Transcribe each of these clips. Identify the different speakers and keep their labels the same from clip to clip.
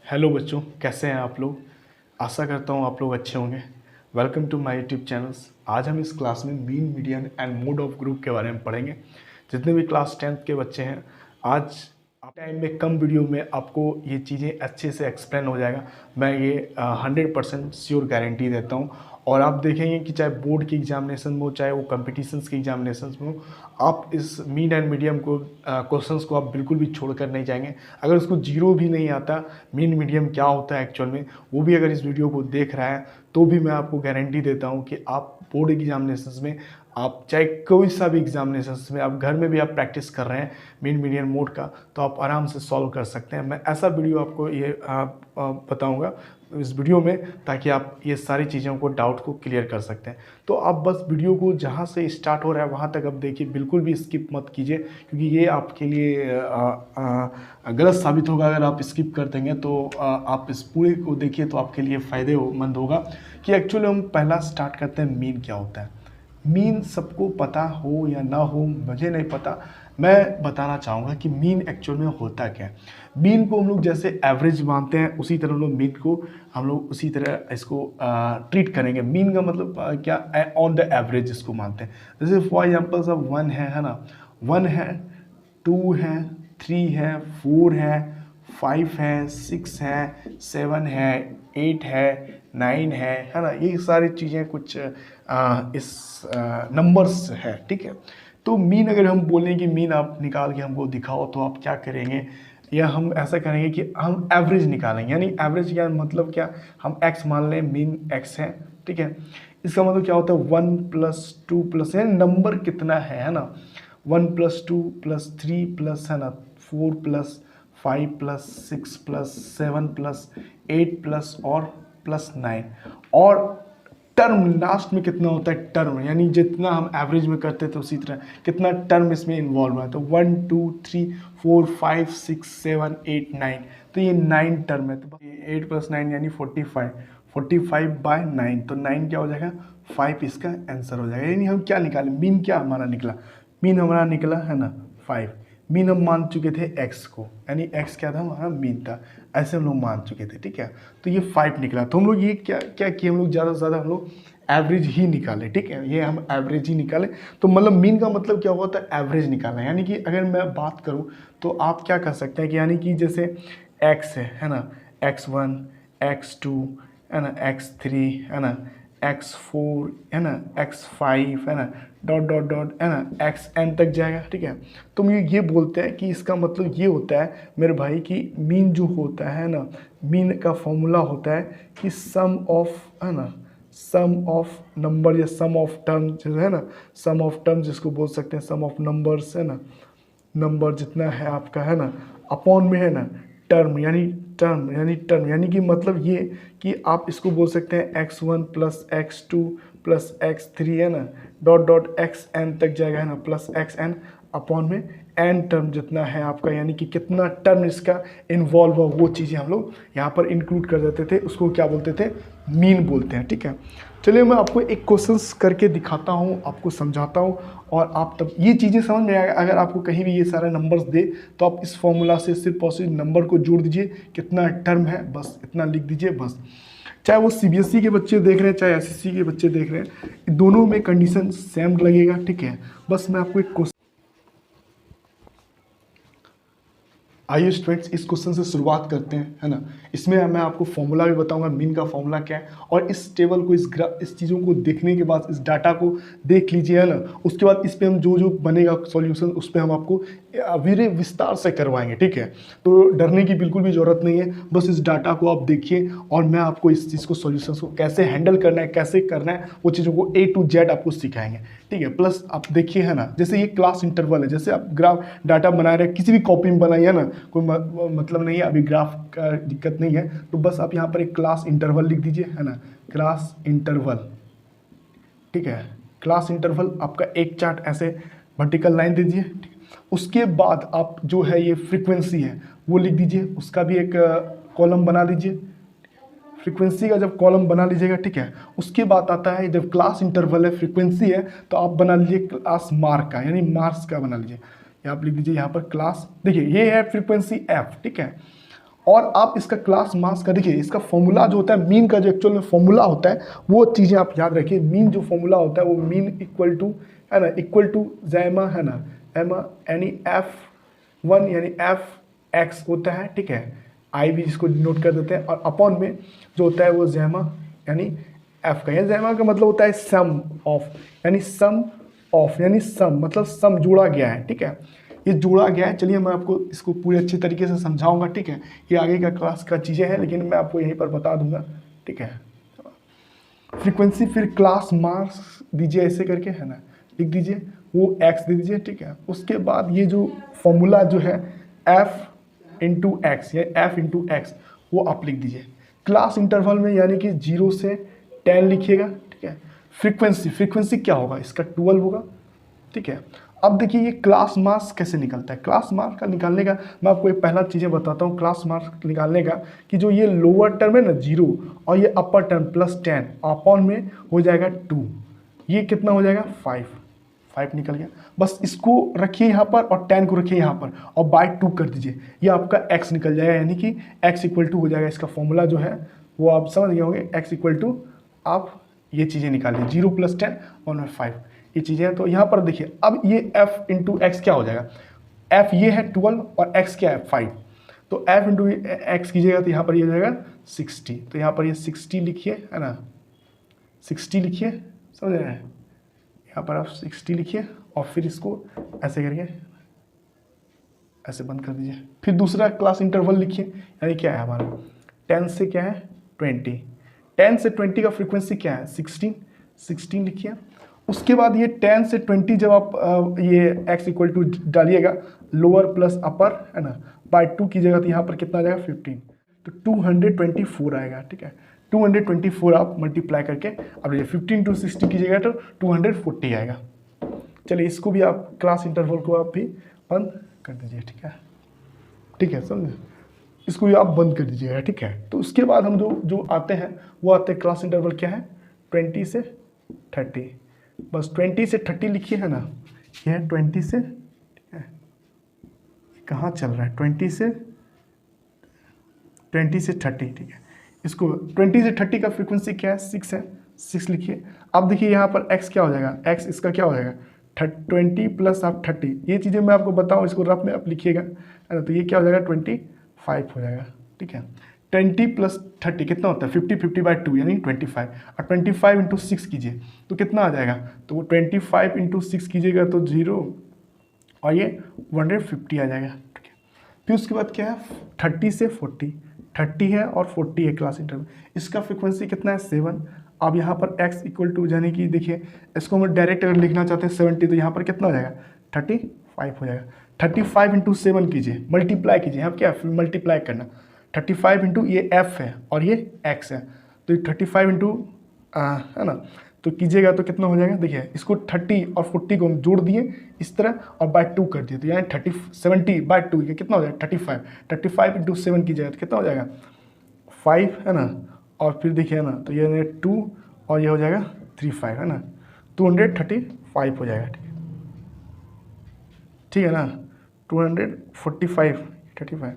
Speaker 1: Hello बच्चों, कैसे हैं आप लोग। आशा करता हूँ आप लोग अच्छे होंगे। Welcome to my YouTube channels. आज हम इस क्लास में mean, median and mode of group के बारे में पढ़ेंगे। जितने भी क्लास 10th के बच्चे हैं, आज टाइम में कम वीडियो में आपको ये चीज़ें अच्छे से एक्सप्लेन हो जाएगा। मैं ये 100% श्योर गारंटी देता हूँ। और आप देखेंगे कि चाहे बोर्ड की एग्जामिनेशन में हो, चाहे वो कॉम्पिटिशन्स की एग्जामिनेशन में हो, आप इस मीन एंड मीडियम को क्वेश्चंस को आप बिल्कुल भी छोड़कर नहीं जाएंगे। अगर उसको जीरो भी नहीं आता मीन मीडियम क्या होता है एक्चुअल में, वो भी अगर इस वीडियो को देख रहा है तो भी मैं आपको गारंटी देता हूँ कि आप बोर्ड एग्जामिनेशन में, आप चाहे कोई सा भी एग्जामिनेशन में, आप घर में भी आप प्रैक्टिस कर रहे हैं मीन मीडियन मोड का, तो आप आराम से सॉल्व कर सकते हैं। मैं ऐसा वीडियो आपको ये बताऊंगा इस वीडियो में, ताकि आप ये सारी चीज़ों को, डाउट को क्लियर कर सकते हैं। तो आप बस वीडियो को जहाँ से स्टार्ट हो रहा है वहाँ तक आप देखिए, बिल्कुल भी स्किप मत कीजिए, क्योंकि ये आपके लिए गलत साबित होगा। अगर आप स्किप कर देंगे तो आप इस पूरे को देखिए तो आपके लिए फ़ायदेमंद होगा। कि एक्चुअली हम पहला स्टार्ट करते हैं, मीन क्या होता है। मीन सबको पता हो या ना हो, मुझे नहीं पता, मैं बताना चाहूँगा कि मीन एक्चुअल में होता क्या है। मीन को हम लोग जैसे एवरेज मानते हैं, उसी तरह लोग मीन को हम लोग उसी तरह इसको ट्रीट करेंगे। मीन का मतलब क्या, ऑन द एवरेज इसको मानते हैं। जैसे फॉर एग्जांपल सब 1 है ना, 1 है, 2 है, 3 है, 4 है, 5 है, 6 है, 7 है, 8 है, 9 है ना। ये सारी चीज़ें कुछ इस नंबर्स है, ठीक है। तो मीन अगर हम बोलें कि मीन आप निकाल के हमको दिखाओ, तो आप क्या करेंगे, या हम ऐसा करेंगे कि हम एवरेज निकालेंगे। यानी एवरेज क्या मतलब, क्या हम x मान लें, मीन x है, ठीक है। इसका मतलब क्या होता है, 1 + 2 प्लस, यानी नंबर कितना है ना, 1 + 2 + 3 प्लस है ना, 4 + 5 + 6 + 7 + 8 प्लस और +9। और टर्म लास्ट में कितना होता है, टर्म, यानी जितना हम एवरेज में करते थे उसी तरह कितना टर्म इसमें इन्वॉल्व है। तो 1 2 3 4 5 6 7 8 9, तो ये 9 टर्म है। तो 8 + 9 यानी 45, 45/9, तो 9 क्या हो जाएगा, 5 इसका आंसर हो जाएगा। यानी हम क्या निकाले, मीन क्या हमारा निकला, मीन हमारा निकला है ना 5। मीन हम मान चुके थे x को, यानी x क्या था, हमारा मीन था, ऐसे हम लोग मान चुके थे, ठीक है। तो ये 5 निकला। तो हम लोग ये क्या क्या किए, हम लोग ज़्यादा से ज़्यादा हम लोग एवरेज ही निकाले, ठीक है। ये हम एवरेज ही निकाले। तो मतलब मीन का मतलब क्या हुआ था, एवरेज निकालना। यानी कि अगर मैं बात करूँ तो आप क्या कर सकते हैं कि, यानी कि जैसे x है ना, x1, x2 है ना, x3 है ना, x4 है ना, x5 है ना, डॉट डॉट डॉट है ना, xn तक जाएगा, ठीक है। तो हम ये बोलते हैं कि इसका मतलब ये होता है मेरे भाई कि मीन जो होता है ना, मीन का फॉर्मूला होता है कि सम ऑफ है ना, सम ऑफ नंबर या सम ऑफ टर्म जो है ना, सम ऑफ टर्म जिसको बोल सकते हैं, सम ऑफ नंबर्स है ना, नंबर जितना है आपका है ना, अपॉन में है ना टर्म, यानी टर्म यानी कि मतलब ये कि आप इसको बोल सकते हैं x1 + x2 + x3 है ना, डॉट डॉट xn तक जाएगा है ना, प्लस xn अपॉन में n टर्म जितना है आपका, यानी कि कितना टर्म इसका इन्वॉल्व हुआ, वो चीज़ें हम लोग यहाँ पर इंक्लूड कर देते थे। उसको क्या बोलते थे, मीन बोलते हैं, ठीक है। चलिए मैं आपको एक क्वेश्चंस करके दिखाता हूँ, आपको समझाता हूँ, और आप तब ये चीज़ें समझ में आएगा। अगर आपको कहीं भी ये सारे नंबर्स दे तो आप इस फॉर्मूला से सिर्फ पॉसिबल नंबर को जोड़ दीजिए, कितना टर्म है बस इतना लिख दीजिए बस। चाहे वो सीबीएसई के बच्चे देख रहे हैं, चाहे एसएससी के बच्चे देख रहे हैं, दोनों में कंडीशन सेम लगेगा, ठीक है। बस मैं आपको एक क्वेश्चन, आइए स्टूडेंट्स इस क्वेश्चन से शुरुआत करते हैं, है ना। इसमें मैं आपको फॉर्मूला भी बताऊंगा, मीन का फॉर्मूला क्या है, और इस टेबल को, इस चीज़ों को देखने के बाद, इस डाटा को देख लीजिए, है ना। उसके बाद इस पे हम जो जो बनेगा सॉल्यूशन, उस पर हम आपको विस्तार से करवाएंगे, ठीक है। तो डरने की बिल्कुल भी ज़रूरत नहीं है, बस इस डाटा को आप देखिए, और मैं आपको इस चीज़ को, सॉल्यूशंस को कैसे हैंडल करना है, कैसे करना है, वो चीज़ों को A to Z आपको सिखाएंगे, ठीक है। प्लस आप देखिए, है ना, जैसे ये क्लास इंटरवल है, जैसे आप ग्राफ डाटा बना रहे हैं, किसी भी कॉपी में बनाइए ना, कोई मतलब नहीं है, अभी ग्राफ का दिक्कत नहीं है, तो बस आप यहाँ पर एक क्लास इंटरवल लिख दीजिए, है ना, क्लास इंटरवल, ठीक है। क्लास इंटरवल आपका एक चार्ट ऐसे वर्टिकल लाइन दीजिए, ठीक है। उसके बाद आप जो है ये फ्रीक्वेंसी है वो लिख दीजिए, उसका भी एक कॉलम बना दीजिए। फ्रीक्वेंसी का जब कॉलम बना लीजिएगा, ठीक है, उसके बाद आता है जब क्लास इंटरवल है, फ्रीक्वेंसी है, तो आप बना लीजिए क्लास मार्क का, यानी मार्क्स का बना लीजिए। आप लिख दीजिए यहाँ पर क्लास, देखिए ये है फ्रीक्वेंसी f, ठीक है। और आप इसका क्लास मास का देखिए, इसका फॉर्मूला जो होता है मीन का, जो एक्चुअल में फॉर्मूला होता है वो चीज़ें आप याद रखिए। मीन जो फॉर्मूला होता है वो मीन इक्वल टू है ना, इक्वल टू जैमा है ना, एमा यानी F1 यानी F(x) होता है, ठीक है, आई भी जिसको नोट कर देते हैं, और अपॉन में जो होता है वो जैमा यानी F का। या जैमा का मतलब होता है सम ऑफ, यानी सम ऑफ यानी सम मतलब सम जोड़ा गया है, ठीक है, ये जोड़ा गया है। चलिए मैं आपको इसको पूरे अच्छी तरीके से समझाऊंगा, ठीक है, ये आगे का क्लास का चीज़ें हैं लेकिन मैं आपको यहीं पर बता दूंगा, ठीक है। फ्रीक्वेंसी फिर क्लास मास दीजिए ऐसे करके है ना, लिख दीजिए, वो x दे दीजिए, ठीक है। उसके बाद ये जो फॉर्मूला जो है F(x) या F(x) वो आप लिख दीजिए क्लास इंटरवल में, यानी कि 0 से 10 लिखिएगा, ठीक है। फ्रीक्वेंसी क्या होगा इसका 12 होगा, ठीक है। अब देखिए ये क्लास मास कैसे निकलता है। क्लास मास का निकालने का मैं आपको एक पहला चीज़ें बताता हूँ। क्लास मास निकालने का कि जो ये लोअर टर्म है ना 0 और ये अपर टर्म +10 अपॉन में हो जाएगा 2, ये कितना हो जाएगा 5 निकल गया। बस इसको रखिए यहाँ पर और 10 को रखिए यहाँ पर और बाय 2 कर दीजिए, ये आपका x निकल जाएगा, यानी कि x इक्वल टू हो जाएगा। इसका फॉर्मूला जो है वो आप समझ गए होंगे, x इक्वल टू आप ये चीज़ें निकालिए 0 + 10 1 5 ये चीज़ें हैं। तो यहाँ पर देखिए अब ये F(x) क्या हो जाएगा, F ये है 12 और x क्या है 5, तो F(x) कीजिएगा तो यहाँ पर ये हो जाएगा 60, तो यहाँ पर ये 60 लिखिए है ना, 60 लिखिए, समझ रहे हैं, यहाँ पर आप 60 लिखिए और फिर इसको ऐसे करके ऐसे बंद कर दीजिए। फिर दूसरा क्लास इंटरवल लिखिए, यानी क्या है हमारा 10 से क्या है 20, 10 से 20 का फ्रीक्वेंसी क्या है 16 लिखिए। उसके बाद ये 10 से 20 जब आप ये x इक्वल टू डालिएगा लोअर प्लस अपर है ना बाय 2 कीजिएगा तो यहाँ पर कितना आ जाएगा 15, तो 224 आएगा, ठीक है। 224 आप मल्टीप्लाई करके अब ये 15 × 60 कीजिएगा तो 240 आएगा। चलिए इसको भी आप क्लास इंटरवल को आप भी बंद कर दीजिए, ठीक है समझे, इसको भी आप बंद कर दीजिएगा, ठीक है। तो उसके बाद हम जो आते हैं वो आते हैं क्लास इंटरवल क्या है 20 से 30, बस 20 से 30 लिखिए है ना, ये है 20 से, ठीक है, कहाँ चल रहा है 20 से 30, ठीक है। इसको 20 से 30 का फ्रीक्वेंसी क्या है 6 है, 6 लिखिए। अब देखिए यहाँ पर x क्या हो जाएगा, x इसका क्या हो जाएगा 20 + आप 30, ये चीज़ें मैं आपको बताऊँ, इसको रफ में आप लिखिएगा है ना, तो ये क्या हो जाएगा 25 हो जाएगा, ठीक है। 20 + 30 कितना होता है 50/2 यानी 25, और 25 × 6 कीजिए तो कितना आ जाएगा, तो वो 25 × 6 कीजिएगा तो 0 और ये 150 आ जाएगा, ठीक है। फिर उसके बाद क्या है 30 से 40, 30 है और 40 है क्लास इंटरवल, इसका फ्रीक्वेंसी कितना है 7। अब यहाँ पर x इक्वल टू यानी कि देखिए इसको हम डायरेक्ट अगर लिखना चाहते हैं 70 तो यहाँ पर कितना हो जाएगा 35 हो जाएगा। 35 × 7 कीजिए, मल्टीप्लाई कीजिए, यहाँ क्या है मल्टीप्लाई करना, 35 × ये f है और ये x है, तो 35 है ना, तो कीजिएगा तो कितना हो जाएगा, देखिए इसको 30 और 40 को हम जोड़ दिए इस तरह और बाय 2 कर दिए, तो यानी 70/2 कितना हो जाएगा 35 × 7 कीजिएगा तो कितना हो जाएगा 5 है ना, और फिर देखिए ना तो ये 2 और ये हो जाएगा 35 है ना, 235 हो जाएगा, ठीक है ना, 245 35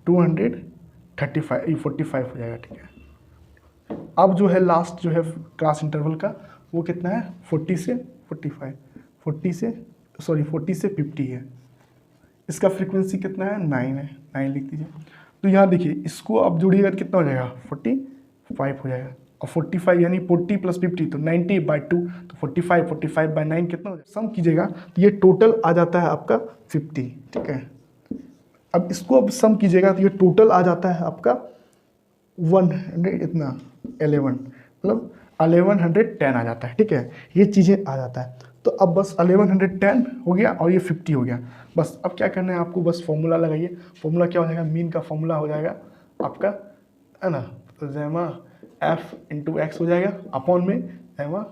Speaker 1: 235 ये 45 हो जाएगा, ठीक है। अब जो है लास्ट जो है क्लास इंटरवल का वो कितना है 40 से 50 है, इसका फ्रीक्वेंसी कितना है 9 लिख दीजिए। तो यहाँ देखिए इसको आप जोड़िएगा तो कितना हो जाएगा 45 हो जाएगा, और 45 यानी 40 + 50 तो 90/2, तो 45/9 कितना हो जाएगा, सम कीजिएगा तो ये टोटल आ जाता है आपका 50, ठीक है। अब इसको अब सम कीजिएगा तो ये टोटल आ जाता है आपका 1110 आ जाता है, ठीक है, ये चीज़ें आ जाता है। तो अब बस 1110 हो गया और ये 50 हो गया, बस अब क्या करना है आपको, बस फॉर्मूला लगाइए। फॉर्मूला क्या हो जाएगा, मीन का फॉर्मूला हो जाएगा आपका है ना, तो जैमा F(x) हो जाएगा अपॉन में जैमा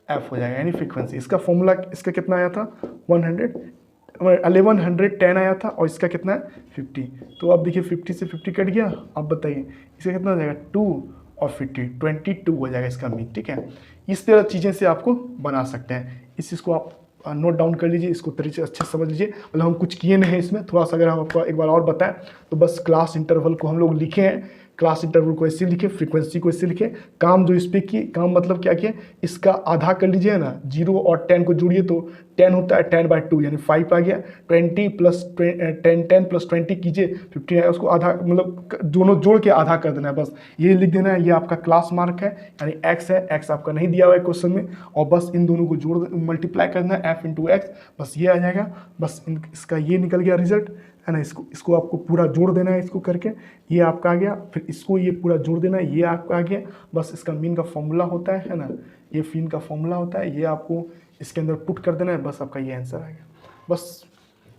Speaker 1: F हो जाएगा, यानी फ्रीक्वेंसी। इसका फॉर्मूला इसका कितना आया था 1110 आया था और इसका कितना है 50, तो अब देखिए 50 से 50 कट गया। अब बताइए इसका कितना हो जाएगा 2 और 50 22 हो जाएगा इसका मीन, ठीक है। इस तरह चीज़ें से आपको बना सकते हैं, इस चीज़ को आप नोट डाउन कर लीजिए, इसको तरीके से अच्छे से समझ लीजिए। मतलब हम कुछ किए नहीं हैं इसमें, थोड़ा सा अगर हम आपको एक बार और बताएं तो बस क्लास इंटरवल को हम लोग लिखे हैं, क्लास इंटरवल को ऐसे लिखे, फ्रीक्वेंसी को ऐसे लिखे, काम जो इस पर किए, काम मतलब क्या किए, इसका आधा कर लीजिए ना, 0 और 10 को जोड़िए तो 10 होता है, 10/2 यानी 5 आ गया, 20 प्लस 10 प्लस 20 कीजिए 15 है, उसको आधा मतलब दोनों जोड़ के आधा कर देना है, बस ये लिख देना है, ये आपका क्लास मार्क है, यानी एक्स है, एक्स आपका नहीं दिया हुआ है क्वेश्चन में, और बस इन दोनों को जोड़ मल्टीप्लाई करना है, एफ इंटू एक्स, बस ये आ जाएगा, बस इसका ये निकल गया रिजल्ट है ना। इसको आपको पूरा जोड़ देना है, इसको करके ये आपका आ गया, फिर इसको ये पूरा जोड़ देना है, ये आपका आ गया, बस इसका मीन का फॉर्मूला होता है ना, ये फीन का फॉर्मूला होता है, ये आपको इसके अंदर पुट कर देना है, बस आपका ये आंसर आ गया। बस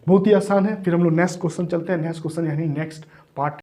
Speaker 1: बहुत ही आसान है। फिर हम लोग नेक्स्ट क्वेश्चन चलते हैं, नेक्स्ट क्वेश्चन यानी नेक्स्ट पार्ट